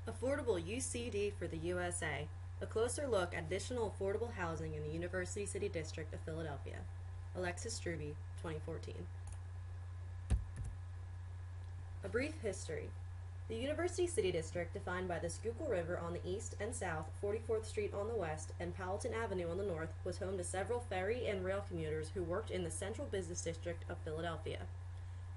Affordable UCD for the USA, a closer look at additional affordable housing in the University City District of Philadelphia. Alexis Strube, 2014. A brief history. The University City District, defined by the Schuylkill River on the east and south, 44th Street on the west, and Powelton Avenue on the north, was home to several ferry and rail commuters who worked in the central business district of Philadelphia.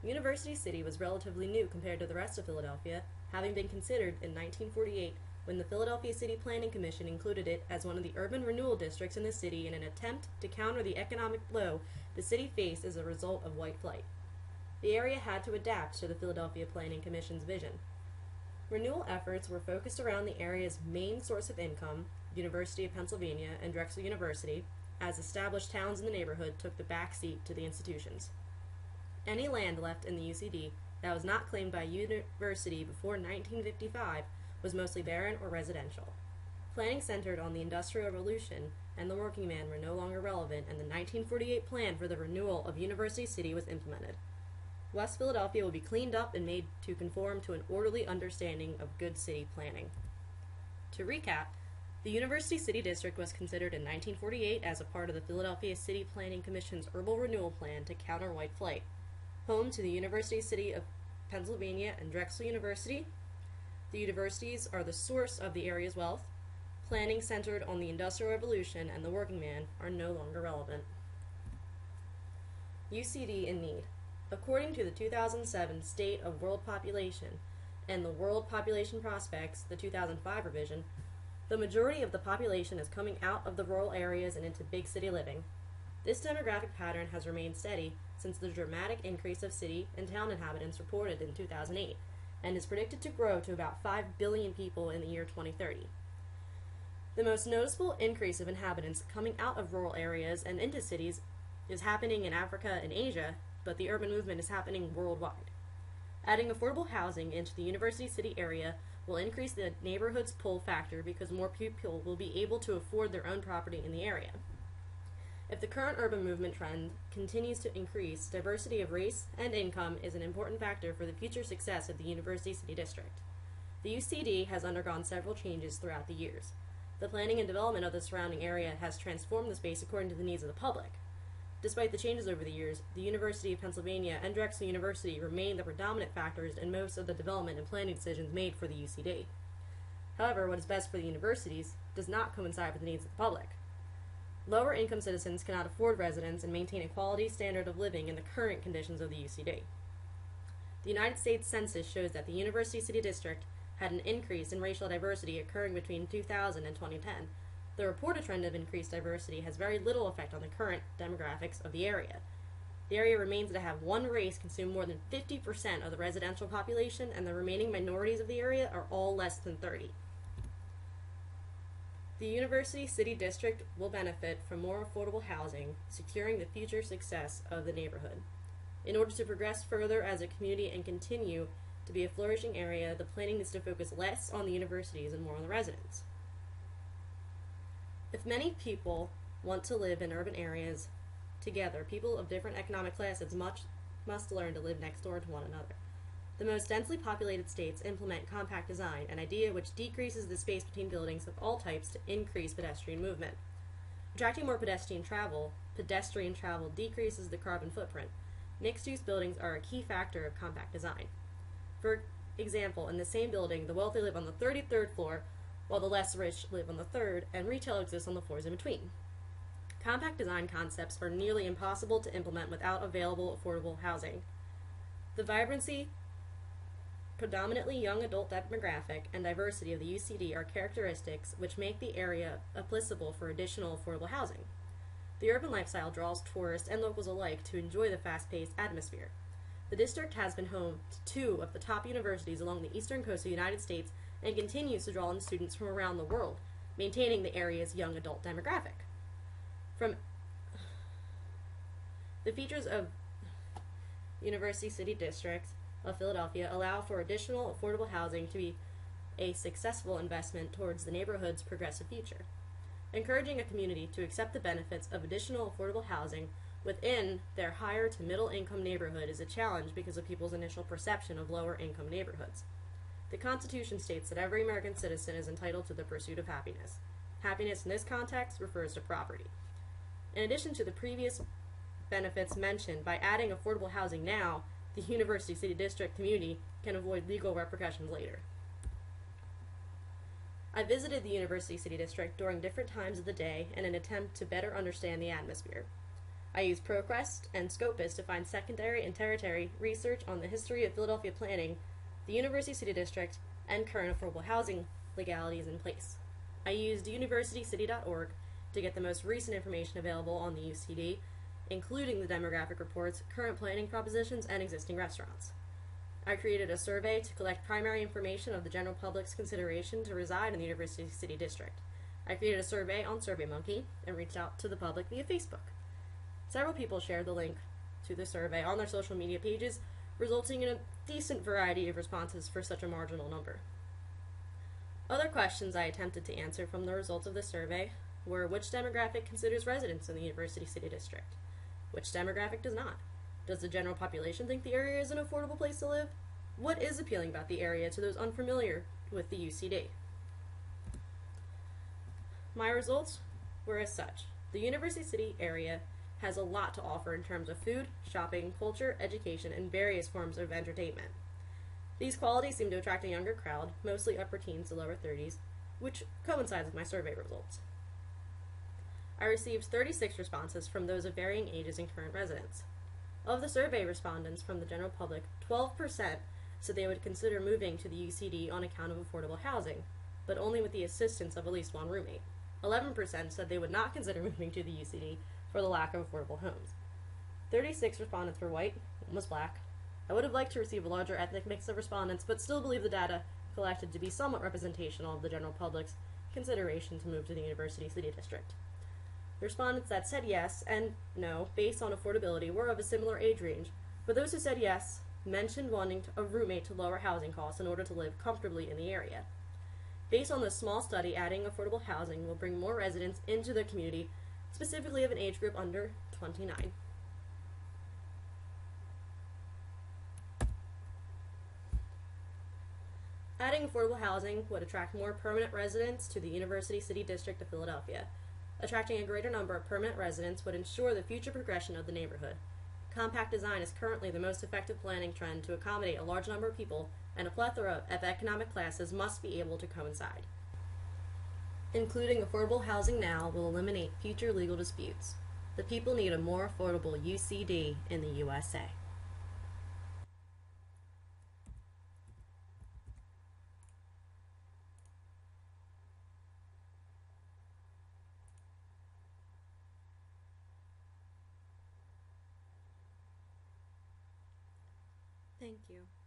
University City was relatively new compared to the rest of Philadelphia, having been considered in 1948 when the Philadelphia City Planning Commission included it as one of the urban renewal districts in the city in an attempt to counter the economic blow the city faced as a result of white flight. The area had to adapt to the Philadelphia Planning Commission's vision. Renewal efforts were focused around the area's main source of income, University of Pennsylvania and Drexel University, as established towns in the neighborhood took the back seat to the institutions. Any land left in the UCD that was not claimed by a university before 1955 was mostly barren or residential. Planning centered on the Industrial Revolution and the working man were no longer relevant, and the 1948 plan for the renewal of University City was implemented. West Philadelphia will be cleaned up and made to conform to an orderly understanding of good city planning. To recap, the University City District was considered in 1948 as a part of the Philadelphia City Planning Commission's Urban Renewal Plan to counter white flight. Home to the University City of Pennsylvania and Drexel University, the universities are the source of the area's wealth. Planning centered on the Industrial Revolution and the working man are no longer relevant. UCD in need. According to the 2007 State of World Population and the World Population Prospects, the 2005 revision, the majority of the population is coming out of the rural areas and into big city living. This demographic pattern has remained steady since the dramatic increase of city and town inhabitants reported in 2008, and is predicted to grow to about 5 billion people in the year 2030. The most noticeable increase of inhabitants coming out of rural areas and into cities is happening in Africa and Asia, but the urban movement is happening worldwide. Adding affordable housing into the University City area will increase the neighborhood's pull factor because more people will be able to afford their own property in the area. If the current urban movement trend continues to increase, diversity of race and income is an important factor for the future success of the University City District. The UCD has undergone several changes throughout the years. The planning and development of the surrounding area has transformed the space according to the needs of the public. Despite the changes over the years, the University of Pennsylvania and Drexel University remain the predominant factors in most of the development and planning decisions made for the UCD. However, what is best for the universities does not coincide with the needs of the public. Lower income citizens cannot afford residence and maintain a quality standard of living in the current conditions of the UCD. The United States Census shows that the University City District had an increase in racial diversity occurring between 2000 and 2010. The reported trend of increased diversity has very little effect on the current demographics of the area. The area remains to have one race consume more than 50% of the residential population, and the remaining minorities of the area are all less than 30%. The University City District will benefit from more affordable housing, securing the future success of the neighborhood. In order to progress further as a community and continue to be a flourishing area, the planning needs to focus less on the universities and more on the residents. If many people want to live in urban areas together, people of different economic classes must learn to live next door to one another. The most densely populated states implement compact design, an idea which decreases the space between buildings of all types to increase pedestrian movement. Attracting more pedestrian travel decreases the carbon footprint. Mixed-use buildings are a key factor of compact design. For example, in the same building, the wealthy live on the 33rd floor, while the less rich live on the 3rd, and retail exists on the floors in between. Compact design concepts are nearly impossible to implement without available affordable housing. The vibrancy, predominantly young adult demographic, and diversity of the UCD are characteristics which make the area applicable for additional affordable housing. The urban lifestyle draws tourists and locals alike to enjoy the fast-paced atmosphere. The district has been home to two of the top universities along the eastern coast of the United States and continues to draw in students from around the world, maintaining the area's young adult demographic. The features of University City District of Philadelphia allow for additional affordable housing to be a successful investment towards the neighborhood's progressive future. Encouraging a community to accept the benefits of additional affordable housing within their higher to middle income neighborhood is a challenge because of people's initial perception of lower income neighborhoods. The Constitution states that every American citizen is entitled to the pursuit of happiness. Happiness in this context refers to property. In addition to the previous benefits mentioned, by adding affordable housing now, the University City District community can avoid legal repercussions later. I visited the University City District during different times of the day in an attempt to better understand the atmosphere. I used ProQuest and Scopus to find secondary and tertiary research on the history of Philadelphia planning, the University City District, and current affordable housing legalities in place. I used universitycity.org to get the most recent information available on the UCD, including the demographic reports, current planning propositions, and existing restaurants. I created a survey to collect primary information of the general public's consideration to reside in the University City District. I created a survey on SurveyMonkey and reached out to the public via Facebook. Several people shared the link to the survey on their social media pages, resulting in a decent variety of responses for such a marginal number. Other questions I attempted to answer from the results of the survey were: which demographic considers residents in the University City District? Which demographic does not? Does the general population think the area is an affordable place to live? What is appealing about the area to those unfamiliar with the UCD? My results were as such. The University City area has a lot to offer in terms of food, shopping, culture, education, and various forms of entertainment. These qualities seem to attract a younger crowd, mostly upper teens to lower 30s, which coincides with my survey results. I received 36 responses from those of varying ages and current residents. Of the survey respondents from the general public, 12% said they would consider moving to the UCD on account of affordable housing, but only with the assistance of at least one roommate. 11% said they would not consider moving to the UCD for the lack of affordable homes. 36 respondents were white, one was black. I would have liked to receive a larger ethnic mix of respondents, but still believe the data collected to be somewhat representational of the general public's consideration to move to the University City District. The respondents that said yes and no, based on affordability, were of a similar age range, but those who said yes mentioned wanting a roommate to lower housing costs in order to live comfortably in the area. Based on this small study, adding affordable housing will bring more residents into the community, specifically of an age group under 29. Adding affordable housing would attract more permanent residents to the University City District of Philadelphia. Attracting a greater number of permanent residents would ensure the future progression of the neighborhood. Compact design is currently the most effective planning trend to accommodate a large number of people, and a plethora of economic classes must be able to coincide. Including affordable housing now will eliminate future legal disputes. The people need a more affordable UCD in the USA. Thank you.